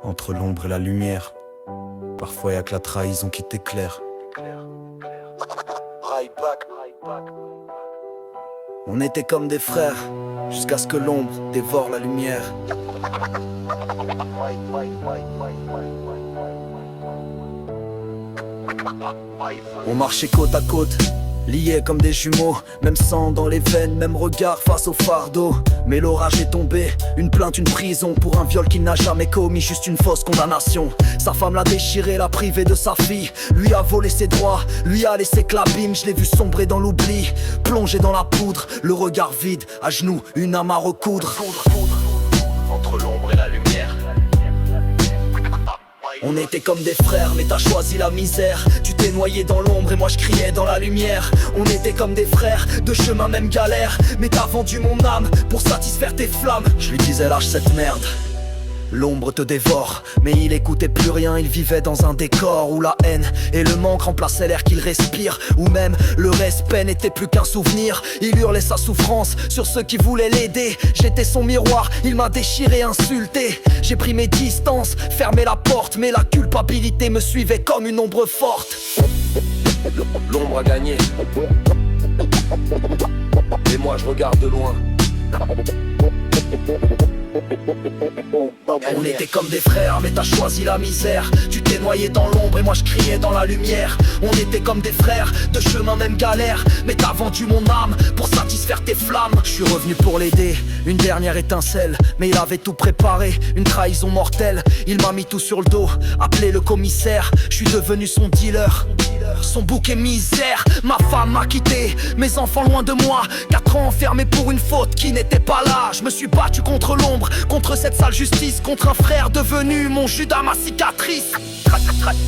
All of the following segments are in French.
Entre l'ombre et la lumière, parfois y'a que la trahison qui t'éclaire. On était comme des frères, jusqu'à ce que l'ombre dévore la lumière. On marchait côte à côte, liés comme des jumeaux, même sang dans les veines, même regard face au fardeau. Mais l'orage est tombé, une plainte, une prison pour un viol qu'il n'a jamais commis, juste une fausse condamnation. Sa femme l'a déchiré, l'a privé de sa fille, lui a volé ses droits, lui a laissé que l'abîme. Je l'ai vu sombrer dans l'oubli, plongé dans la poudre, le regard vide, à genoux, une âme à recoudre. Entre l'ombre et la lumière, on était comme des frères, mais t'as choisi la misère. Tu t'es noyé dans l'ombre et moi je criais dans la lumière. On était comme des frères, de chemin même galère, mais t'as vendu mon âme pour satisfaire tes flammes. Je lui disais lâche cette merde, l'ombre te dévore. Mais il écoutait plus rien, il vivait dans un décor où la haine et le manque remplaçaient l'air qu'il respire, où même le respect n'était plus qu'un souvenir. Il hurlait sa souffrance sur ceux qui voulaient l'aider. J'étais son miroir, il m'a déchiré, insulté. J'ai pris mes distances, fermé la porte, mais la culpabilité me suivait comme une ombre forte. L'ombre a gagné, et moi je regarde de loin. On était comme des frères, mais t'as choisi la misère. Tu t'es noyé dans l'ombre et moi je criais dans la lumière. On était comme des frères, de chemin même galère, mais t'as vendu mon âme pour satisfaire tes flammes. Je suis revenu pour l'aider, une dernière étincelle, mais il avait tout préparé, une trahison mortelle. Il m'a mis tout sur le dos, appelé le commissaire. Je suis devenu son dealer, son bouc misère. Ma femme m'a quitté, mes enfants loin de moi. 4 ans enfermés pour une faute qui n'était pas là. Je me suis battu contre l'ombre, contre cette sale justice, contre un frère devenu mon Judas, ma cicatrice.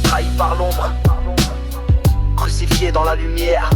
Trahi par l'ombre, crucifié dans la lumière.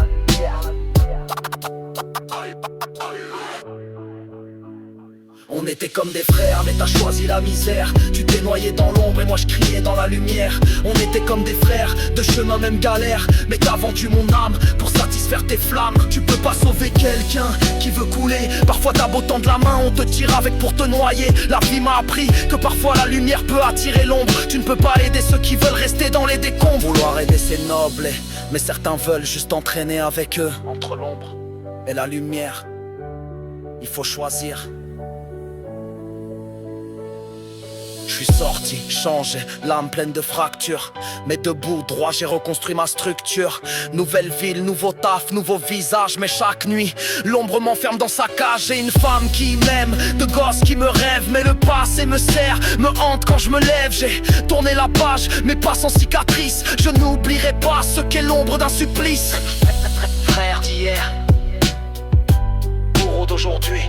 On était comme des frères, mais t'as choisi la misère. Tu t'es noyé dans l'ombre et moi je criais dans la lumière. On était comme des frères, de chemin même galère, mais t'as vendu mon âme pour satisfaire tes flammes. Tu peux pas sauver quelqu'un qui veut couler. Parfois t'as beau tendre la main, on te tire avec pour te noyer. La vie m'a appris que parfois la lumière peut attirer l'ombre. Tu ne peux pas aider ceux qui veulent rester dans les décombres. Vouloir aider c'est noble, mais certains veulent juste entraîner avec eux. Entre l'ombre et la lumière, il faut choisir. Je suis sorti, changé, l'âme pleine de fractures, mais debout, droit, j'ai reconstruit ma structure. Nouvelle ville, nouveau taf, nouveau visage, mais chaque nuit, l'ombre m'enferme dans sa cage. J'ai une femme qui m'aime, de gosses qui me rêvent, mais le passé me sert, me hante quand je me lève. J'ai tourné la page, mais pas sans cicatrice. Je n'oublierai pas ce qu'est l'ombre d'un supplice. Frère d'hier, bourreau d'aujourd'hui.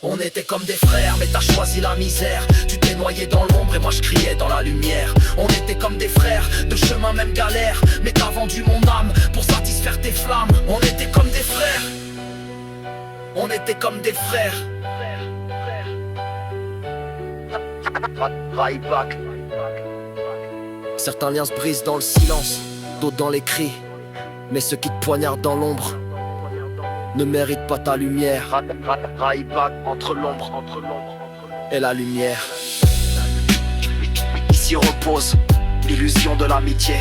On était comme des frères, mais t'as choisi la misère. Tu t'es noyé dans l'ombre et moi je criais dans la lumière. On était comme des frères, de chemin même galère, mais t'as vendu mon âme pour satisfaire tes flammes. On était comme des frères, on était comme des frères. Certains liens se brisent dans le silence, d'autres dans les cris, mais ceux qui te poignardent dans l'ombre ne mérite pas ta lumière. Entre l'ombre et la lumière. Ici repose l'illusion de l'amitié.